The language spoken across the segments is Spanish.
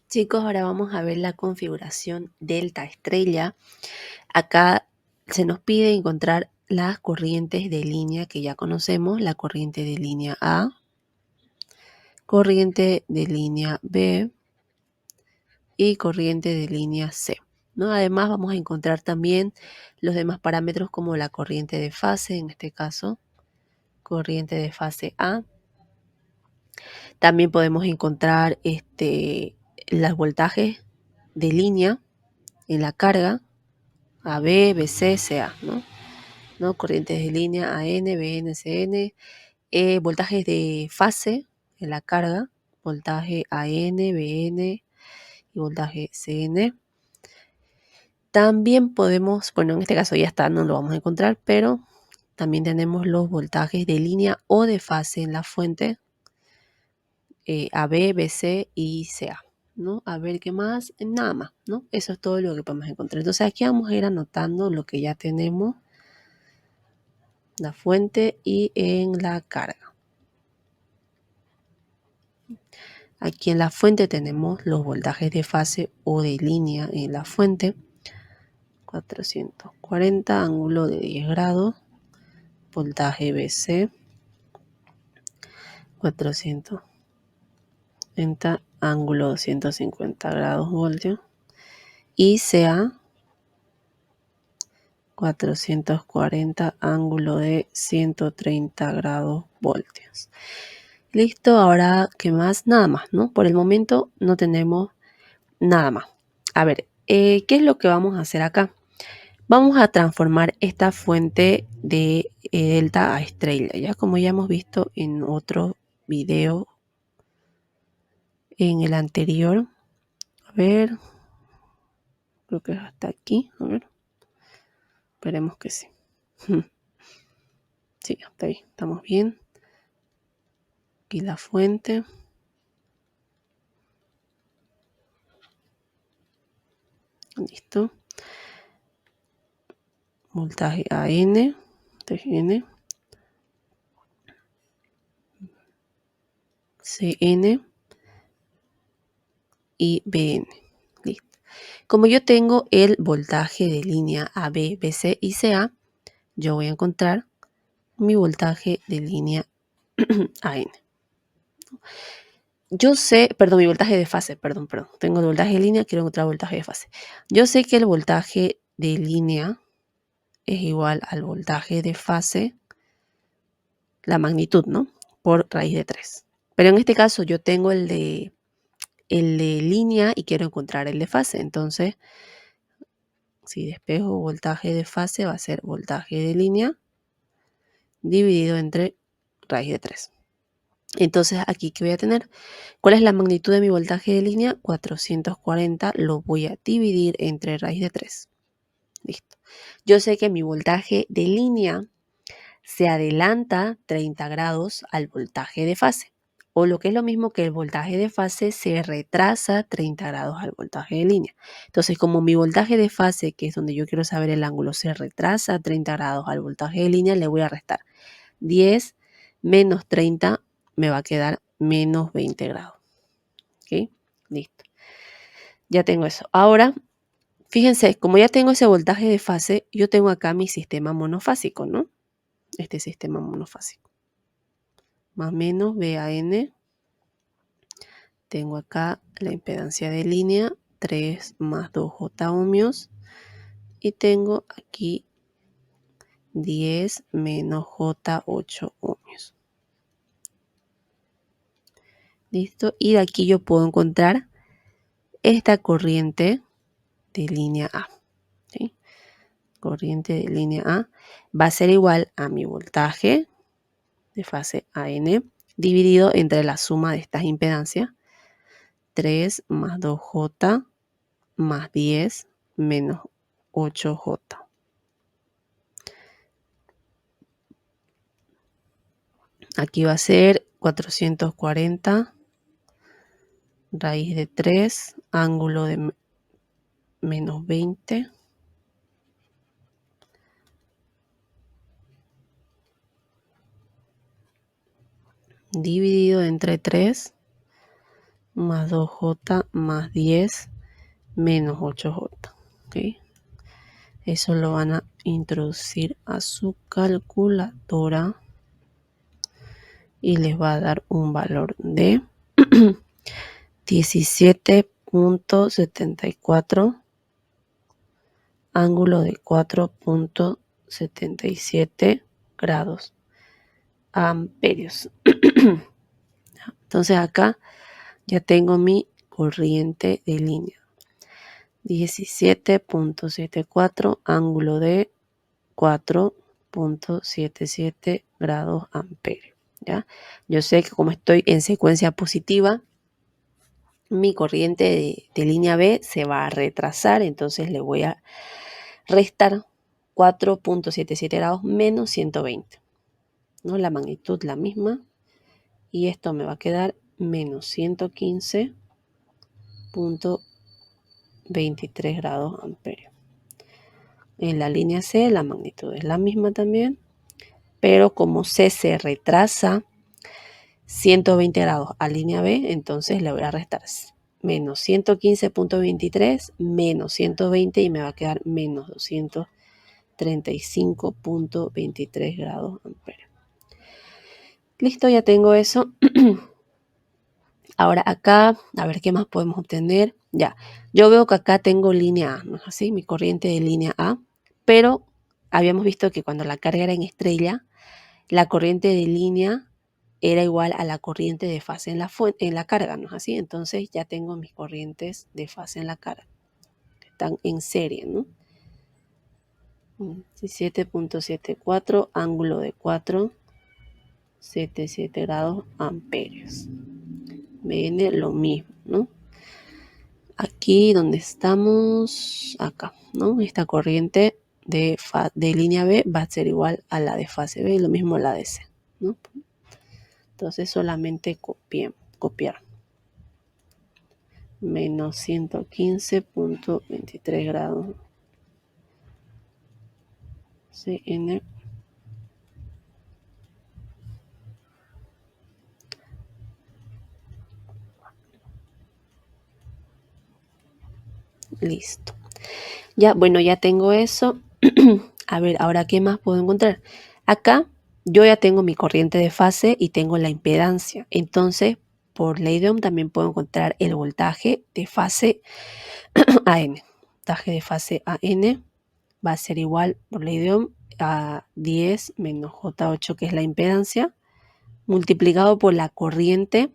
Chicos, ahora vamos a ver la configuración delta estrella. Acá se nos pide encontrar las corrientes de línea que ya conocemos, la corriente de línea A, corriente de línea B y corriente de línea C, ¿no? Además vamos a encontrar también los demás parámetros como la corriente de fase, en este caso, corriente de fase A. También podemos encontrar los voltajes de línea en la carga, AB, BC, CA, ¿no? Corrientes de línea AN, BN, CN, voltajes de fase en la carga, voltaje AN, BN y voltaje CN. También podemos, bueno, en este caso ya está, no lo vamos a encontrar, pero también tenemos los voltajes de línea o de fase en la fuente, AB, BC y CA, ¿no? A ver qué más, nada más, ¿no? Eso es todo lo que podemos encontrar. Entonces aquí vamos a ir anotando lo que ya tenemos, la fuente y en la carga. Aquí en la fuente tenemos los voltajes de fase o de línea en la fuente. 440, ángulo de 10 grados. Voltaje BC. 440, ángulo 250 grados voltios. Y CA. 440, ángulo de 130 grados voltios. Listo, ahora, ¿qué más? Nada más, ¿no? Por el momento no tenemos nada más. A ver, ¿qué es lo que vamos a hacer acá? Vamos a transformar esta fuente de delta a estrella, ya como ya hemos visto en otro video, en el anterior. A ver, creo que es hasta aquí. A ver, esperemos que sí. Sí, hasta ahí, estamos bien. Aquí la fuente. Listo. Voltaje AN, TN, CN y BN. Listo. Como yo tengo el voltaje de línea AB, BC y CA, yo voy a encontrar mi voltaje de línea AN. Yo sé, perdón, mi voltaje de fase, perdón. Tengo el voltaje de línea, quiero encontrar el voltaje de fase. Yo sé que el voltaje de línea es igual al voltaje de fase, la magnitud, ¿no? Por raíz de 3. Pero en este caso yo tengo el de línea y quiero encontrar el de fase. Entonces, si despejo voltaje de fase, va a ser voltaje de línea dividido entre raíz de 3. Entonces, aquí, ¿qué voy a tener? ¿Cuál es la magnitud de mi voltaje de línea? 440 lo voy a dividir entre raíz de 3. Listo. Yo sé que mi voltaje de línea se adelanta 30 grados al voltaje de fase. O lo que es lo mismo que el voltaje de fase se retrasa 30 grados al voltaje de línea. Entonces, como mi voltaje de fase, que es donde yo quiero saber el ángulo, se retrasa 30 grados al voltaje de línea, le voy a restar 10 menos 30, me va a quedar menos 20 grados. ¿Ok? Listo. Ya tengo eso. Ahora, fíjense, como ya tengo ese voltaje de fase, yo tengo acá mi sistema monofásico, ¿no? Este sistema monofásico. Más o menos BAN. Tengo acá la impedancia de línea, 3 más 2J ohmios. Y tengo aquí 10 menos J8 ohmios. ¿Listo? Y de aquí yo puedo encontrar esta corriente de línea A. ¿Sí? Corriente de línea A va a ser igual a mi voltaje de fase AN dividido entre la suma de estas impedancias. 3 más 2J más 10 menos 8J. Aquí va a ser 440 raíz de 3, ángulo de menos 20. Dividido entre 3 más 2J más 10 menos 8J. ¿Ok? Eso lo van a introducir a su calculadora y les va a dar un valor de 17.74, ángulo de 4.77 grados amperios. Entonces acá ya tengo mi corriente de línea. 17.74, ángulo de 4.77 grados amperios. ¿Ya? Yo sé que como estoy en secuencia positiva, mi corriente de línea B se va a retrasar, entonces le voy a restar 4.77 grados menos 120. ¿No? La magnitud la misma, y esto me va a quedar menos 115.23 grados amperios. En la línea C la magnitud es la misma también, pero como C se retrasa 120 grados a línea B, entonces le voy a restar menos 115.23 menos 120 y me va a quedar menos 235.23 grados amperios. Listo, ya tengo eso. Ahora acá, a ver qué más podemos obtener. Ya, yo veo que acá tengo línea A, ¿no es así? Mi corriente de línea A, pero habíamos visto que cuando la carga era en estrella, la corriente de línea era igual a la corriente de fase en la carga, ¿no es así? Entonces ya tengo mis corrientes de fase en la carga, que están en serie, ¿no? 17.74, ángulo de 4.77 grados amperios. Viene lo mismo, ¿no? Aquí donde estamos, acá, ¿no? Esta corriente de línea B va a ser igual a la de fase B y lo mismo la de C, ¿no? Entonces solamente copiar. Menos 115.23 grados CN. Listo. Ya, bueno, ya tengo eso. A ver, ahora, ¿qué más puedo encontrar? Acá yo ya tengo mi corriente de fase y tengo la impedancia. Entonces, por ley de Ohm también puedo encontrar el voltaje de fase AN. Voltaje de fase AN va a ser igual, por ley de Ohm, a 10 menos J8, que es la impedancia, multiplicado por la corriente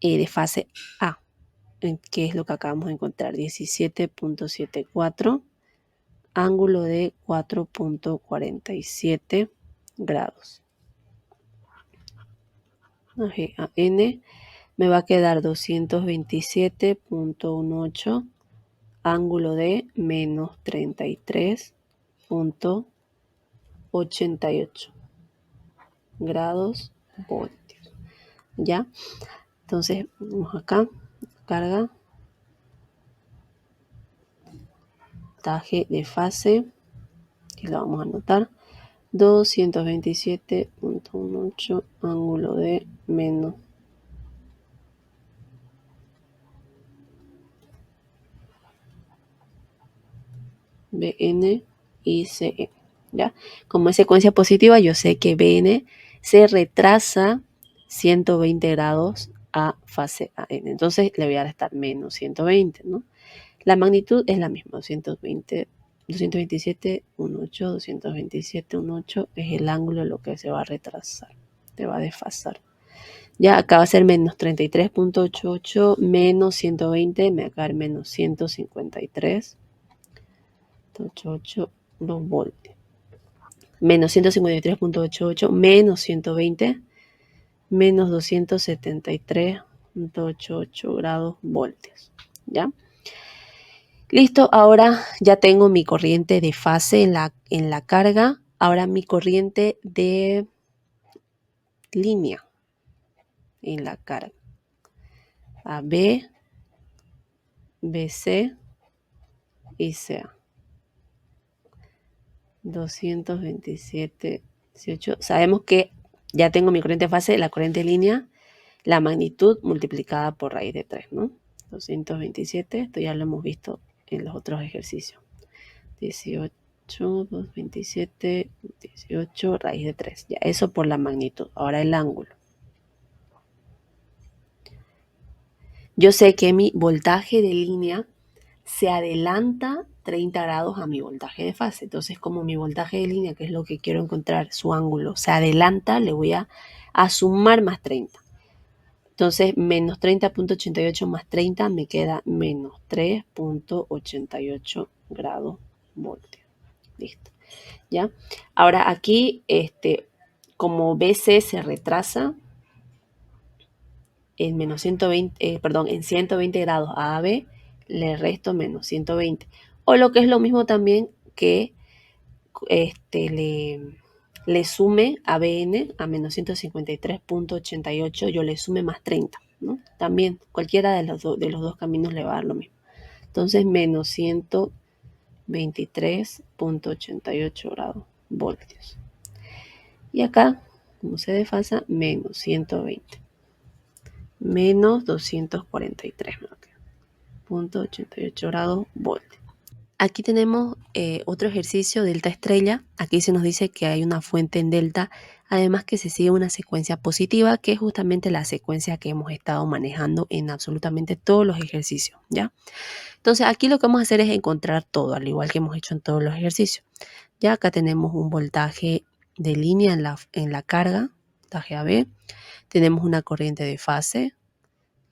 de fase A, que es lo que acabamos de encontrar, 17.74, ángulo de 4.47 grados. N me va a quedar 227.18, ángulo de menos 33.88 grados voltios. ¿Ya? Entonces, vamos acá, carga, voltaje de fase, y lo vamos a anotar, 227.18, ángulo de menos BN y CN. ¿Ya? Como es secuencia positiva, yo sé que BN se retrasa 120 grados a fase AN. Entonces le voy a restar menos 120, ¿no? La magnitud es la misma, 227.18, 227.18 es el ángulo lo que se va a retrasar, te va a desfasar. Ya acá va a ser menos 33.88 menos 120, me va a quedar menos 153.88 voltios. Menos 153.88 menos 120 menos 273.88 grados voltios. ¿Ya? Listo, ahora ya tengo mi corriente de fase en la carga. Ahora mi corriente de línea en la carga. AB, BC y CA. 227.18. Sabemos que ya tengo mi corriente de fase, la corriente de línea. la magnitud multiplicada por raíz de 3, ¿no? 227, esto ya lo hemos visto en los otros ejercicios. 18, 227, 18, raíz de 3. Ya, eso por la magnitud. Ahora el ángulo. Yo sé que mi voltaje de línea se adelanta 30 grados a mi voltaje de fase. Entonces, como mi voltaje de línea, que es lo que quiero encontrar, su ángulo se adelanta, le voy a sumar más 30. Entonces, menos 30.88 más 30 me queda menos 3.88 grados voltios. Listo. ¿Ya? Ahora aquí, como BC se retrasa en menos 120, en 120 grados a AB, le resto menos 120. O lo que es lo mismo también que le sume a BN a menos 153.88, yo le sume más 30, ¿no? También cualquiera de los dos caminos le va a dar lo mismo. Entonces, menos 123.88 grados voltios. Y acá, como se desfasa, menos 120. Menos 243.88 grados voltios. Aquí tenemos otro ejercicio, delta estrella. Aquí se nos dice que hay una fuente en delta, además que se sigue una secuencia positiva, que es justamente la secuencia que hemos estado manejando en absolutamente todos los ejercicios, ¿ya? Entonces aquí lo que vamos a hacer es encontrar todo, al igual que hemos hecho en todos los ejercicios. Ya acá tenemos un voltaje de línea en la carga, voltaje AB. Tenemos una corriente de fase,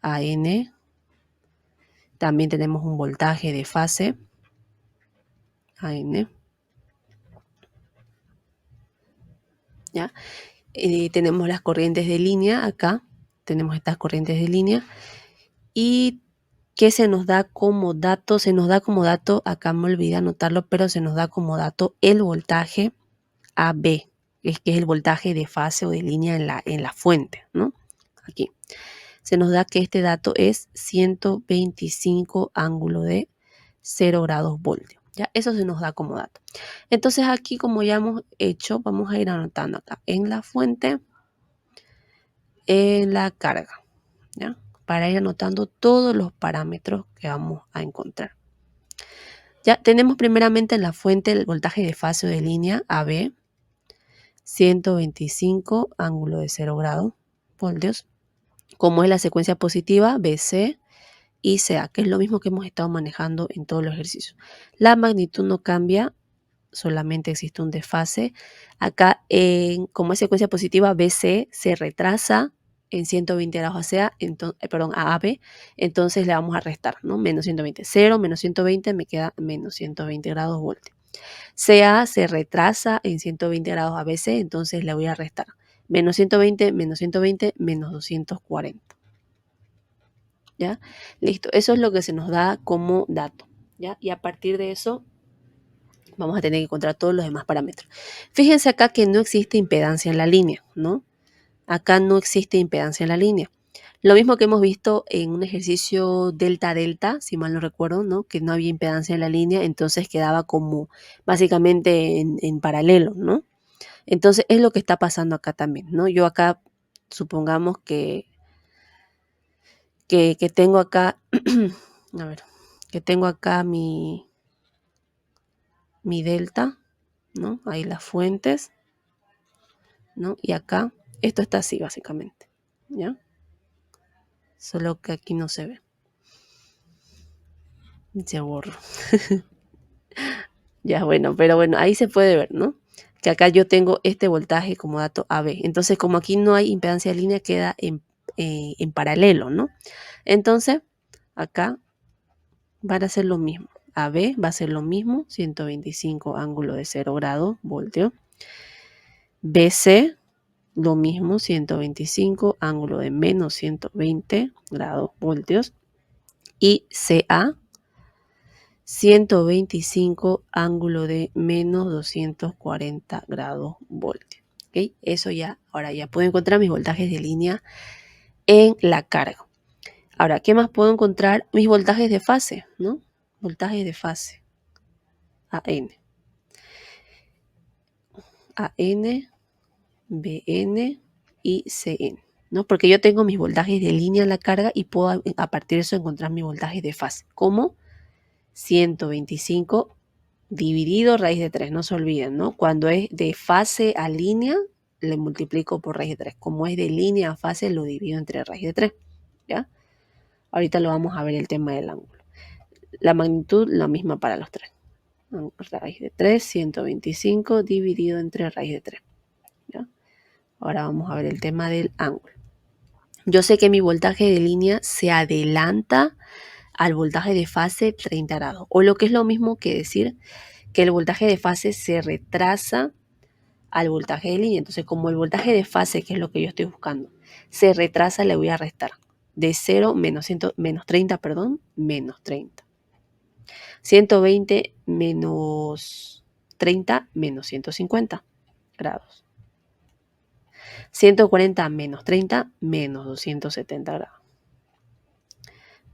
AN. También tenemos un voltaje de fase, AN. ¿Ya? Tenemos las corrientes de línea acá. Tenemos estas corrientes de línea. ¿Y qué se nos da como dato? Se nos da como dato, acá me olvidé anotarlo, pero se nos da como dato el voltaje AB, que es el voltaje de fase o de línea en la fuente, ¿no? Aquí. Se nos da que este dato es 125 ángulo de 0 grados voltio. ¿Ya? Eso se nos da como dato. Entonces aquí, como ya hemos hecho, vamos a ir anotando acá en la fuente, en la carga, ¿ya? Para ir anotando todos los parámetros que vamos a encontrar. Ya tenemos primeramente en la fuente el voltaje de fase o de línea AB, 125 ángulo de 0 grados voltios. Como es la secuencia positiva, BC y CA, que es lo mismo que hemos estado manejando en todos los ejercicios. La magnitud no cambia, solamente existe un desfase. Acá, como es secuencia positiva, BC se retrasa en 120 grados a CA, a AB, entonces le vamos a restar, ¿no? Menos 120. 0 menos 120 me queda menos 120 grados voltios. CA se retrasa en 120 grados a BC, entonces le voy a restar. Menos 120, menos 240. ¿Ya? Listo, eso es lo que se nos da como dato, ¿ya? Y a partir de eso vamos a tener que encontrar todos los demás parámetros. Fíjense acá que no existe impedancia en la línea, ¿no? Acá no existe impedancia en la línea. Lo mismo que hemos visto en un ejercicio delta-delta, si mal no recuerdo, ¿no? Que no había impedancia en la línea, entonces quedaba como básicamente en paralelo, ¿no? Entonces es lo que está pasando acá también, ¿no? Yo acá, supongamos que tengo acá, a ver, que tengo acá mi delta, ¿no? Ahí las fuentes, ¿no? Y acá, esto está así básicamente, ¿ya? Solo que aquí no se ve. Se borro. Ya, bueno, pero bueno, ahí se puede ver, ¿no? Que acá yo tengo este voltaje como dato AB. Entonces, como aquí no hay impedancia de línea, queda en paralelo, ¿no? Entonces, acá van a ser lo mismo. AB va a ser lo mismo, 125 ángulo de 0 grados voltio. BC, lo mismo, 125 ángulo de menos 120 grados voltios. Y CA, 125 ángulo de menos 240 grados voltios. ¿Okay? Eso ya, ahora ya puedo encontrar mis voltajes de línea en la carga. Ahora, ¿qué más puedo encontrar? Mis voltajes de fase, ¿no? Voltajes de fase. AN. AN, BN y CN. ¿no? Porque yo tengo mis voltajes de línea en la carga y puedo a partir de eso encontrar mis voltajes de fase. ¿Cómo? 125 dividido raíz de 3, no se olviden, ¿no? Cuando es de fase a línea, le multiplico por raíz de 3. Como es de línea a fase, lo divido entre raíz de 3, ¿ya? Ahorita lo vamos a ver el tema del ángulo. La magnitud, la misma para los tres. Raíz de 3, 125 dividido entre raíz de 3, ¿ya? Ahora vamos a ver el tema del ángulo. Yo sé que mi voltaje de línea se adelanta al voltaje de fase 30 grados, o lo que es lo mismo que decir que el voltaje de fase se retrasa al voltaje de línea. Entonces, como el voltaje de fase, que es lo que yo estoy buscando, se retrasa, le voy a restar de 0 menos 30, perdón, menos 30. 120 menos 30 menos 150 grados. 140 menos 30 menos 270 grados.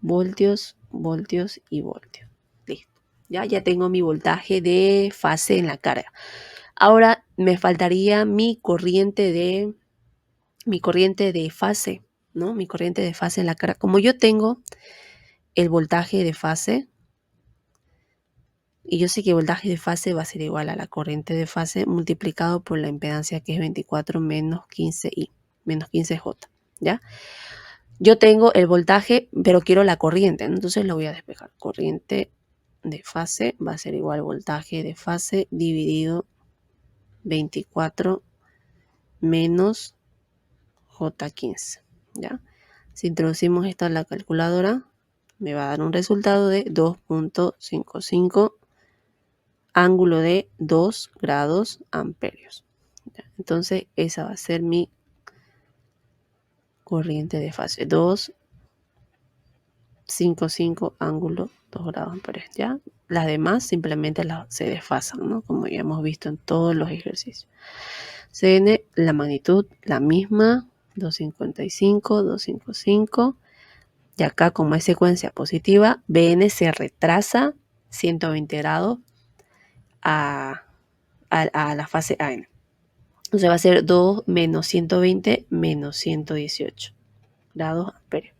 Voltios, voltios y voltios. Listo. Ya tengo mi voltaje de fase en la carga. Ahora me faltaría mi corriente de fase, ¿no? Mi corriente de fase en la carga. Como yo tengo el voltaje de fase, y yo sé que el voltaje de fase va a ser igual a la corriente de fase multiplicado por la impedancia, que es 24 menos 15i, menos 15j, ¿ya? Yo tengo el voltaje, pero quiero la corriente, ¿no? Entonces lo voy a despejar. Corriente de fase va a ser igual voltaje de fase dividido 24 menos J15, ¿ya? Si introducimos esto en la calculadora, me va a dar un resultado de 2.55 ángulo de 2 grados amperios. ¿Ya? Entonces, esa va a ser mi corriente de fase. 2.55 ángulo 2 grados amperios. ¿Ya? Las demás simplemente se desfasan, ¿no? Como ya hemos visto en todos los ejercicios. CN, la magnitud, la misma, 255, 255. Y acá, como es secuencia positiva, BN se retrasa 120 grados a la fase AN. Entonces va a ser 2 menos 120 menos 118 grados amperios.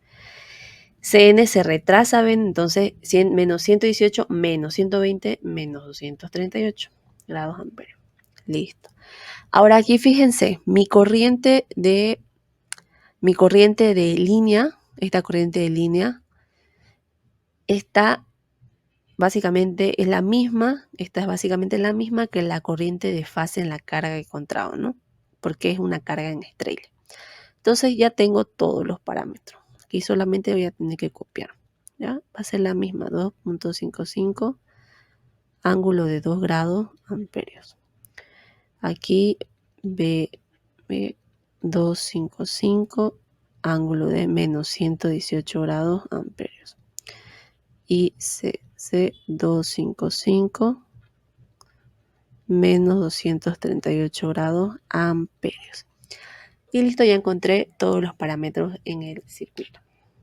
CN se retrasa, ven, entonces menos 118 menos 120 menos 238 grados amperios. Listo. Ahora aquí fíjense, mi corriente de línea, esta corriente de línea, está básicamente es la misma, esta es básicamente la misma que la corriente de fase en la carga que encontrado, ¿no? Porque es una carga en estrella. Entonces ya tengo todos los parámetros. Aquí solamente voy a tener que copiar, ¿ya? Va a ser la misma, 2.55 ángulo de 2 grados amperios. Aquí B 255 ángulo de menos 118 grados amperios. Y C 255 menos 238 grados amperios. Y listo, ya encontré todos los parámetros en el circuito.